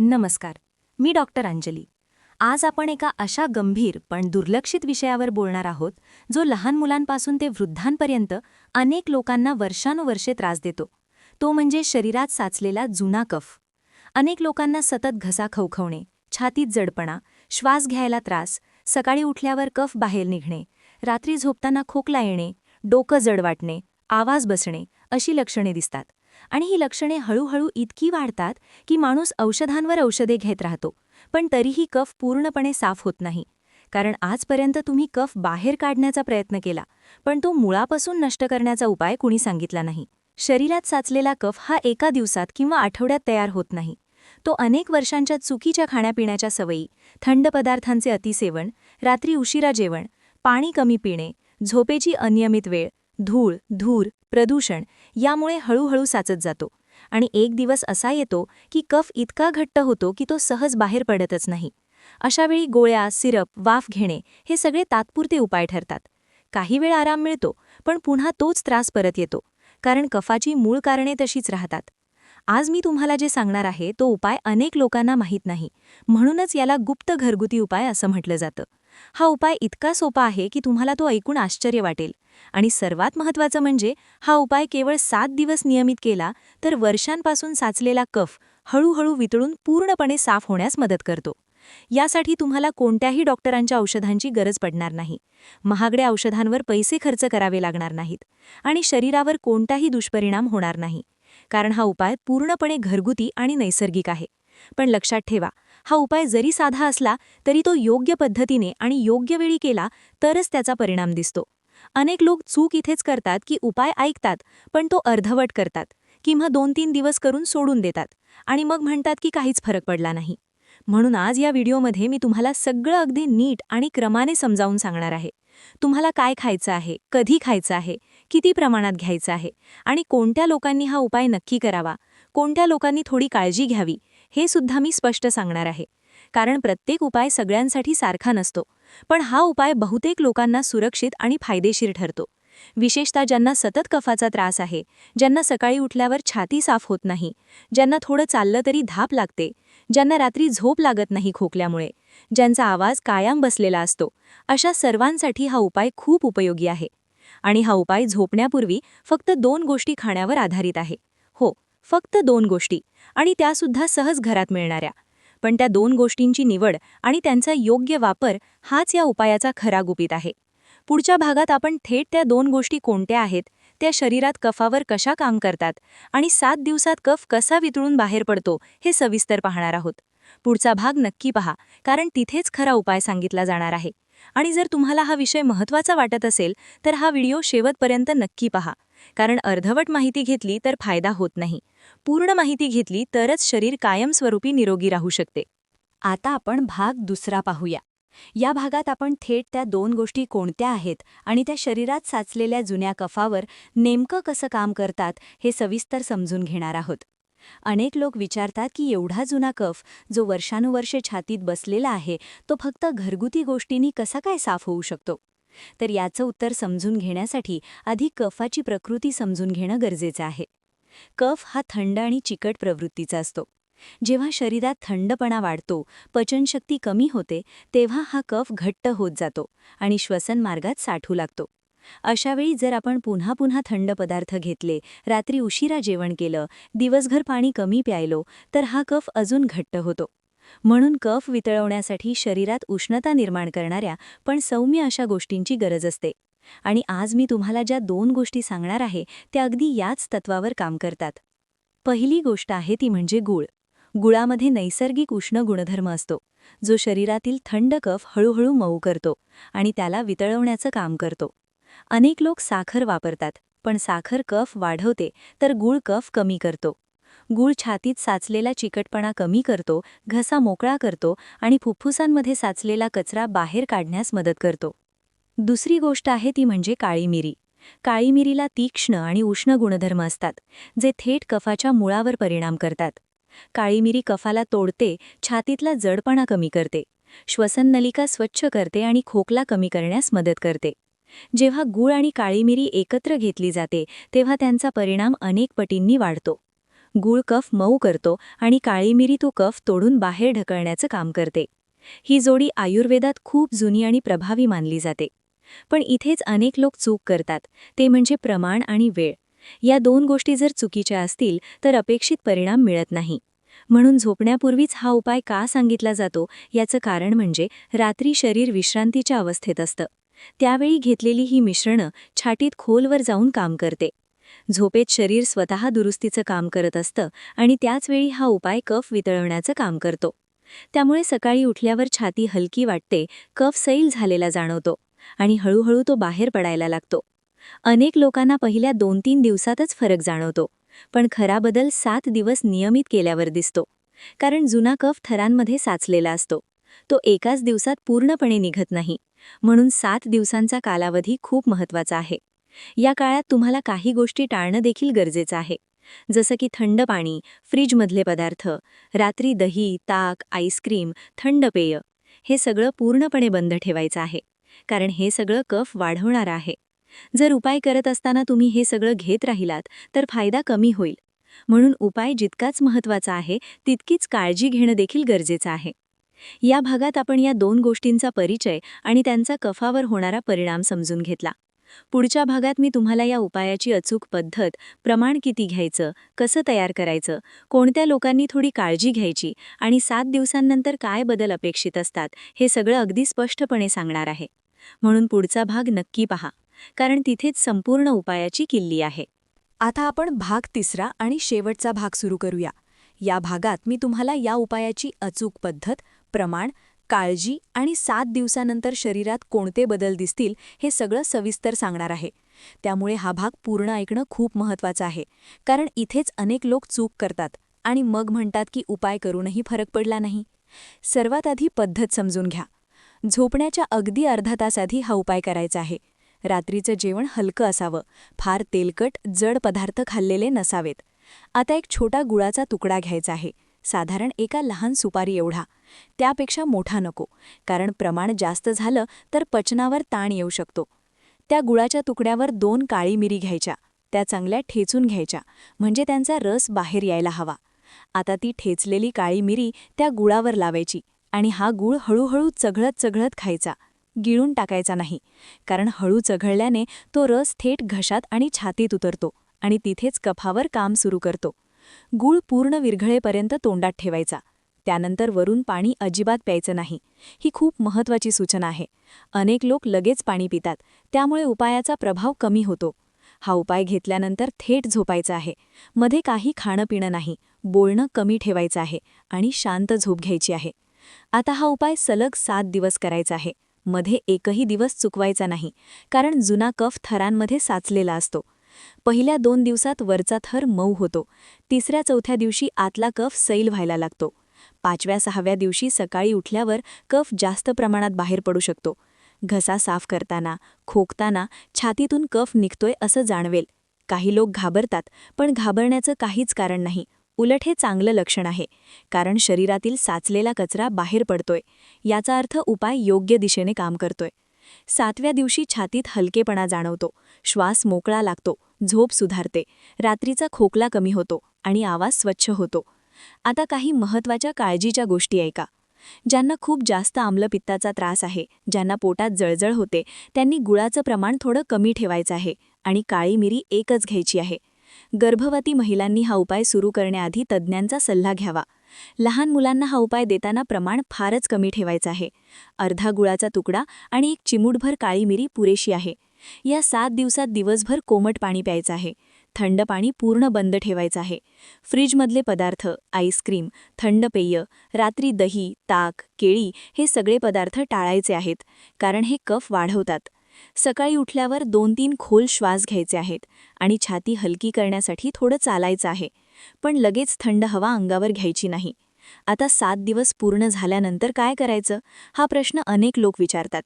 नमस्कार. मी डॉक्टर अंजली. आज आपण एका अशा गंभीर पण दुर्लक्षित विषयावर बोलणार आहोत जो लहान मुलांपासून ते वृद्धांपर्यंत अनेक लोकांना वर्षानुवर्षे त्रास देतो. तो म्हणजे शरीरात साचलेला जुना कफ. अनेक लोकांना सतत घसा खवखवणे, छातीत जडपणा, श्वास घ्यायला त्रास, सकाळी उठल्यावर कफ बाहेर निघणे, रात्री झोपताना खोकला येणे, डोकं जड वाटणे, आवाज बसणे अशी लक्षणे दिसतात. आणि ही लक्षणे हळूहळू इतकी वाढतात की माणूस औषधांवर औषधे घेत राहतो, पण तरीही कफ पूर्णपणे साफ होत नाही. कारण आजपर्यंत तुम्ही कफ बाहेर काढण्याचा प्रयत्न केला, पण तो मुळापासून नष्ट करण्याचा उपाय कुणी सांगितला नाही. शरीरात साचलेला कफ हा एका दिवसात किंवा आठवड्यात तयार होत नाही. तो अनेक वर्षांच्या चुकीच्या खाण्यापिण्याच्या सवयी, थंड पदार्थांचे अतिसेवन, रात्री उशिरा जेवण, पाणी कमी पिणे, झोपेची अनियमित वेळ, धूळ, धूर, प्रदूषण यामुळे हळूहळू साचत जातो. आणि एक दिवस असा येतो की कफ इतका घट्ट होतो की तो सहज बाहेर पडतच नाही. अशावेळी गोळ्या, सिरप, वाफ घेणे हे सगळे तात्पुरते उपाय ठरतात. काही वेळ आराम मिळतो, पण पुन्हा तोच त्रास परत येतो, कारण कफाची मूळ कारणे तशीच राहतात. आज मी तुम्हाला जे सांगणार आहे तो उपाय अनेक लोकांना माहीत नाही, म्हणूनच याला गुप्त घरगुती उपाय असं म्हटलं जातं. हा उपाय इतका सोपा आहे की तुम्हाला तो ऐकून आश्चर्य वाटेल. आणि सर्वात महत्त्वाचं म्हणजे हा उपाय केवळ 7 दिवस नियमित केला तर वर्षांपासून साचलेला कफ हळूहळू वितळून पूर्णपणे साफ होण्यास मदत करतो. यासाठी तुम्हाला कोणत्याही डॉक्टरांच्या औषधांची गरज पडणार नाही. महागड्या औषधांवर पैसे खर्च करावे लागणार नाहीत. आणि शरीरावर कोणताही दुष्परिणाम होणार नाही. कारण हा उपाय पूर्णपणे घरगुती आणि नैसर्गिक आहे. पण लक्षात ठेवा, हा उपाय जरी साधा असला तरी तो योग्य पद्धतीने आणि योग्य वेळी केला तरच त्याचा परिणाम दिसतो. अनेक लोक चूक इथेच करतात की उपाय ऐकतात, पण तो अर्धवट करतात किंवा 2-3 दिवस करून सोडून देतात आणि मग म्हणतात की काहीच फरक पडला नाही. म्हणून आज या व्हिडिओमध्ये मी तुम्हाला सगळं अगदी नीट आणि क्रमाने समजावून सांगणार आहे. तुम्हाला काय खायचं आहे, कधी खायचं आहे, किती प्रमाणात घ्यायचं आहे आणि कोणत्या लोकांनी हा उपाय नक्की करावा, कोणत्या लोकांनी थोडी काळजी घ्यावी, हे सुद्धा मी स्पष्ट सांगणार आहे. कारण प्रत्येक उपाय सगळ्यांसाठी सारखा नसतो, पण हा उपाय बहुतेक लोकांना सुरक्षित आणि फायदेशीर ठरतो. विशेषतः ज्यांना सतत कफाचा त्रास आहे, ज्यांना सकाळी उठल्यावर छाती साफ होत नाही, ज्यांना थोडं चाललं तरी धाप लागते, ज्यांना रात्री झोप लागत नाही खोकल्यामुळे, ज्यांचा आवाज कायम बसलेला असतो, अशा सर्वांसाठी हा उपाय खूप उपयोगी आहे. आणि हा उपाय झोपण्यापूर्वी फक्त 2 गोष्टी खाण्यावर आधारित आहे. हो, फक्त 2 गोष्टी, आणि त्यासुद्धा सहज घरात मिळणाऱ्या. पण त्या 2 गोष्टींची निवड आणि त्यांचा योग्य वापर हाच या उपायाचा खरा गुपित आहे. पुढच्या भागात आपण थेट त्या 2 गोष्टी कोणत्या आहेत, त्या शरीरात कफावर कशा काम करतात आणि 7 दिवसात कफ कसा वितळून बाहेर पडतो हे सविस्तर पाहणार आहोत. पुढचा भाग नक्की पहा, कारण तिथेच खरा उपाय सांगितला जाणार आहे. आणि जर तुम्हाला हा विषय महत्त्वाचा वाटत असेल तर हा व्हिडिओ शेवटपर्यंत नक्की पहा, कारण अर्धवट माहिती घेतली तर फायदा होत नाही. पूर्ण माहिती घेतली तरच शरीर कायमस्वरूपी निरोगी राहू शकते. आता आपण भाग दुसरा पाहूया. या भागात आपण थेट त्या 2 गोष्टी कोणत्या आहेत आणि त्या शरीरात साचलेल्या जुन्या कफावर नेमकं कसं काम करतात हे सविस्तर समजून घेणार आहोत. अनेक लोक विचारतात की एवढा जुना कफ जो वर्षानुवर्षे छातीत बसलेला आहे तो फक्त घरगुती गोष्टींनी कसा काय साफ होऊ शकतो. तर याचं उत्तर समजून घेण्यासाठी आधी कफाची प्रकृती समजून घेणं गरजेचं आहे. कफ हा थंड आणि चिकट प्रवृत्तीचा असतो. जेव्हा शरीरात थंडपणा वाढतो, पचनशक्ती कमी होते, तेव्हा हा कफ घट्ट होत जातो आणि श्वसन मार्गात साठू लागतो. अशावेळी जर आपण पुन्हा पुन्हा थंड पदार्थ घेतले, रात्री उशिरा जेवण केलं, दिवसभर पाणी कमी प्यायलो, तर हा कफ अजून घट्ट होतो. म्हणून कफ वितळवण्यासाठी शरीरात उष्णता निर्माण करणाऱ्या पण सौम्य अशा गोष्टींची गरज असते. आणि आज मी तुम्हाला ज्या 2 गोष्टी सांगणार आहे त्या अगदी याच तत्वावर काम करतात. पहिली गोष्ट आहे ती म्हणजे गूळ. गुळामध्ये नैसर्गिक उष्ण गुणधर्म असतो, जो शरीरातील थंड कफ हळूहळू मऊ करतो आणि त्याला वितळवण्याचं काम करतो. अनेक लोक साखर वापरतात, पण साखर कफ वाढवते तर गूळ कफ कमी करतो. गूळ छातीत साचलेला चिकटपणा कमी करतो, घसा मोकळा करतो आणि फुफ्फुसांमध्ये साचलेला कचरा बाहेर काढण्यास मदत करतो. दुसरी गोष्ट आहे ती म्हणजे काळी मिरी. काळी मिरीला तीक्ष्ण आणि उष्ण गुणधर्म असतात, जे थेट कफाच्या मुळावर परिणाम करतात. काळी मिरी कफाला तोडते, छातीतला जडपणा कमी करते, श्वसननलिका स्वच्छ करते आणि खोकला कमी करण्यास मदत करते. जेव्हा गूळ आणि काळी मिरी एकत्र घेतली जाते तेव्हा त्यांचा परिणाम अनेक पटींनी वाढतो. गूळ कफ मऊ करतो आणि काळी मिरी तो कफ तोडून बाहेर ढकलण्याचं काम करते. ही जोडी आयुर्वेदात खूप जुनी आणि प्रभावी मानली जाते. पण इथेच अनेक लोक चूक करतात, ते म्हणजे प्रमाण आणि वेळ. या दोन गोष्टी जर चुकीच्या असतील तर अपेक्षित परिणाम मिळत नाही. म्हणून झोपण्यापूर्वीच हा उपाय का सांगितला जातो याचं कारण म्हणजे रात्री शरीर विश्रांतीच्या अवस्थेत असतं. त्यावेळी घेतलेली ही मिश्रणं छातीत खोलवर जाऊन काम करते. झोपेत शरीर स्वतः दुरुस्तीचं काम करत असतं आणि त्याचवेळी हा उपाय कफ वितळवण्याचं काम करतो. त्यामुळे सकाळी उठल्यावर छाती हलकी वाटते, कफ सैल झालेला जाणवतो आणि हळूहळू तो बाहेर पडायला लागतो. अनेक लोकांना पहिल्या 2-3 दिवसातच फरक जाणवतो, पण खरा बदल 7 दिवस नियमित केल्यावर दिसतो. कारण जुना कफ थरांमध्ये साचलेला असतो. तो एकाच दिवसात पूर्णपणे निघत नाही. म्हणून 7 दिवसांचा कालावधी खूप महत्त्वाचा आहे. या काळात तुम्हाला काही गोष्टी टाळणं देखील गरजेचं आहे. जसं की थंड पाणी, फ्रीजमधले पदार्थ, रात्री दही, ताक, आईस्क्रीम, थंड पेय हे सगळं पूर्णपणे बंद ठेवायचं आहे. कारण हे सगळं कफ वाढवणारं आहे. जर उपाय करत असताना तुम्ही हे सगळं घेत राहिलात तर फायदा कमी होईल. म्हणून उपाय जितकाच महत्त्वाचा आहे तितकीच काळजी घेणं देखील गरजेचं आहे. या भागात आपण या दोन गोष्टींचा परिचय आणि त्यांचा कफावर होणारा परिणाम समजून घेतला. पुढच्या भागात मी तुम्हाला या उपायाची अचूक पद्धत, प्रमाण किती घ्यायचं, कसं तयार करायचं, कोणत्या लोकांनी थोडी काळजी घ्यायची आणि 7 दिवसांनंतर काय बदल अपेक्षित असतात हे सगळं अगदी स्पष्टपणे सांगणार आहे. म्हणून पुढचा भाग नक्की पहा, कारण तिथेच संपूर्ण उपायाची किल्ली आहे. आता आपण भाग 3 आणि शेवटचा भाग सुरू करूया. या भागात मी तुम्हाला या उपायाची अचूक पद्धत, प्रमाण, काळजी आणि 7 दिवसानंतर शरीरात कोणते बदल दिसतील हे सगळं सविस्तर सांगणार आहे. त्यामुळे हा भाग पूर्ण ऐकणं खूप महत्त्वाचं आहे, कारण इथेच अनेक लोक चूक करतात आणि मग म्हणतात की उपाय करूनही फरक पडला नाही. सर्वात आधी पद्धत समजून घ्या. झोपण्याच्या अगदी अर्धा तास आधी हा उपाय करायचा आहे. रात्रीचं जेवण हलकं असावं, फार तेलकट, जड पदार्थ खाल्लेले नसावेत. आता एक छोटा गुळाचा तुकडा घ्यायचा आहे, साधारण एका लहान सुपारी एवढा. त्यापेक्षा मोठा नको, कारण प्रमाण जास्त झालं तर पचनावर ताण येऊ शकतो. त्या गुळाच्या तुकड्यावर 2 काळी मिरी घ्यायच्या, त्या चांगल्या ठेचून घ्यायच्या, म्हणजे त्यांचा रस बाहेर यायला हवा. आता ती ठेचलेली काळी मिरी त्या गुळावर लावायची आणि हा गुळ हळूहळू चघळत चघळत खायचा. गिळून टाकायचा नाही, कारण हळू चघळल्याने तो रस थेट घशात आणि छातीत उतरतो आणि तिथेच कफावर काम सुरू करतो. गूळ पूर्ण विरघळेपर्यंत तोंडात ठेवायचा. त्यानंतर वरून पाणी अजिबात प्यायचं नाही. ही खूप महत्त्वाची सूचना आहे. अनेक लोक लगेच पाणी पितात, त्यामुळे उपायाचा प्रभाव कमी होतो. हा उपाय घेतल्यानंतर थेट झोपायचं आहे. मध्ये काही खाणं पिणं नाही, बोलणं कमी ठेवायचं आहे आणि शांत झोप घ्यायची आहे. आता हा उपाय सलग 7 दिवस करायचा आहे. मध्ये एकही दिवस चुकवायचा नाही, कारण जुना कफ थरांमध्ये साचलेला असतो. पहिल्या 2 दिवसात वरचा थर मऊ होतो. 3ऱ्या-4थ्या दिवशी आतला कफ सैल व्हायला लागतो. 5व्या-6व्या दिवशी सकाळी उठल्यावर कफ जास्त प्रमाणात बाहेर पडू शकतो. घसा साफ करताना, खोकताना छातीतून कफ निघतोय असं जाणवेल. काही लोक घाबरतात, पण घाबरण्याचं काहीच कारण नाही. उलट हे चांगलं लक्षण आहे, कारण शरीरातील साचलेला कचरा बाहेर पडतोय. याचा अर्थ उपाय योग्य दिशेने काम करतोय. 7व्या दिवशी छातीत हलकेपणा जाणवतो, श्वास मोकळा लागतो, झोप सुधारते, रात्रीचा खोकला कमी होतो आणि आवाज स्वच्छ होतो. आता काही महत्त्वाच्या काळजीच्या गोष्टी ऐका. ज्यांना खूप जास्त आम्लपित्ताचा त्रास आहे, ज्यांना पोटात जळजळ होते, त्यांनी गुळाचं प्रमाण थोडं कमी ठेवायचं आहे आणि काळी मिरी एकच घ्यायची आहे. गर्भवती महिलांनी हा उपाय सुरू करण्याआधी तज्ज्ञांचा सल्ला घ्यावा. लहान मुलांना हा उपाय देताना प्रमाण फारच कमी ठेवायचं आहे. अर्धा गुळाचा तुकडा आणि 1 चिमूटभर काळी मिरी पुरेशी आहे. या 7 दिवसात दिवसभर कोमट पाणी प्यायचं आहे. थंड पाणी पूर्ण बंद ठेवायचं आहे. फ्रीजमधले पदार्थ, आईस्क्रीम, थंड पेय, रात्री दही, ताक, केळी हे सगळे पदार्थ टाळायचे आहेत, कारण हे कफ वाढवतात. सकाळी उठल्यावर 2-3 खोल श्वास घ्यायचे आहेत आणि छाती हलकी करण्यासाठी थोडं चालायचं आहे, पण लगेच थंड हवा अंगावर घ्यायची नाही. आता 7 दिवस पूर्ण झाल्यानंतर काय करायचं, हा प्रश्न अनेक लोक विचारतात.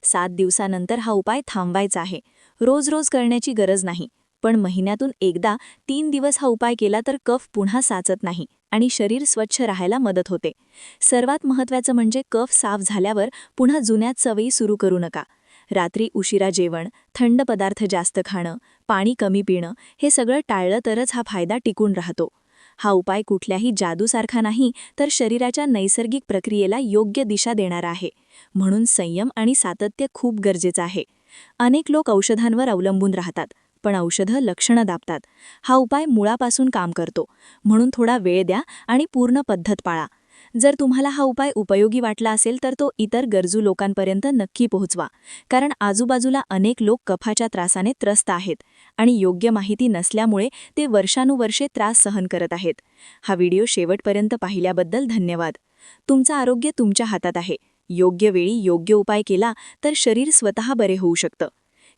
7 दिवसानंतर हा उपाय थांबवायचा आहे. रोज रोज करण्याची गरज नाही, पण महिन्यातून एकदा 3 दिवस हा उपाय केला तर कफ पुन्हा साचत नाही आणि शरीर स्वच्छ राहायला मदत होते. सर्वात महत्त्वाचं म्हणजे कफ साफ झाल्यावर पुन्हा जुन्याच सवयी सुरू करू नका. रात्री उशिरा जेवण, थंड पदार्थ जास्त खाणं, पाणी कमी पिणं हे सगळं टाळलं तरच हा फायदा टिकून राहतो. हा उपाय कुठल्याही जादूसारखा नाही, तर शरीराच्या नैसर्गिक प्रक्रियेला योग्य दिशा देणारा आहे. म्हणून संयम आणि सातत्य खूप गरजेचं आहे. अनेक लोक औषधांवर अवलंबून राहतात, पण औषधं लक्षणं दाबतात. हा उपाय मुळापासून काम करतो. म्हणून थोडा वेळ द्या आणि पूर्ण पद्धत पाळा. जर तुम्हाला हा उपाय उपयोगी वाटला असेल तर तो इतर गरजू लोकांपर्यंत नक्की पोहोचवा. कारण आजूबाजूला अनेक लोक कफाच्या त्रासाने त्रस्त आहेत आणि योग्य माहिती नसल्यामुळे ते वर्षानुवर्षे त्रास सहन करत आहेत. हा व्हिडिओ शेवटपर्यंत पाहिल्याबद्दल धन्यवाद. तुमचं आरोग्य तुमच्या हातात आहे. योग्य वेळी योग्य उपाय केला तर शरीर स्वतः बरे होऊ शकतं.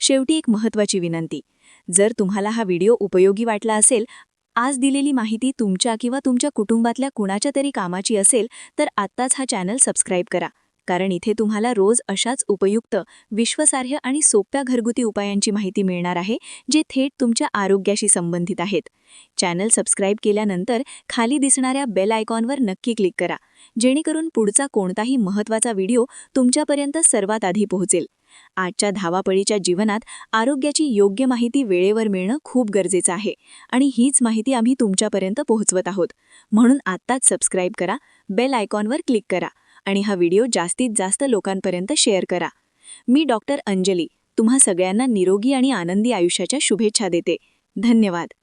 शेवटी एक महत्त्वाची विनंती. जर तुम्हाला हा व्हिडिओ उपयोगी वाटला असेल, आज दिलेली माहिती तुमच्या किंवा तुमच्या कुटुंबातल्या कुणाच्या तरी कामाची असेल, तर आत्ताच हा चॅनल सबस्क्राईब करा. कारण इथे तुम्हाला रोज अशाच उपयुक्त, विश्वासार्ह आणि सोप्या घरगुती उपायांची माहिती मिळणार आहे, जे थेट तुमच्या आरोग्याशी संबंधित आहेत. चॅनल सबस्क्राईब केल्यानंतर खाली दिसणाऱ्या बेल आयकॉनवर नक्की क्लिक करा, जेणेकरून पुढचा कोणताही महत्त्वाचा व्हिडिओ तुमच्यापर्यंत सर्वात आधी पोहोचेल. आजच्या धावापळीच्या जीवनात आरोग्याची योग्य माहिती वेळेवर मिळणं खूप गरजेचं आहे आणि हीच माहिती आम्ही तुमच्यापर्यंत पोहोचवत आहोत. म्हणून आत्ताच सबस्क्राईब करा, बेल आयकॉनवर क्लिक करा आणि हा व्हिडिओ जास्तीत जास्त लोकांपर्यंत शेअर करा. मी डॉक्टर अंजली तुम्हा सगळ्यांना निरोगी आणि आनंदी आयुष्याच्या शुभेच्छा देते. धन्यवाद.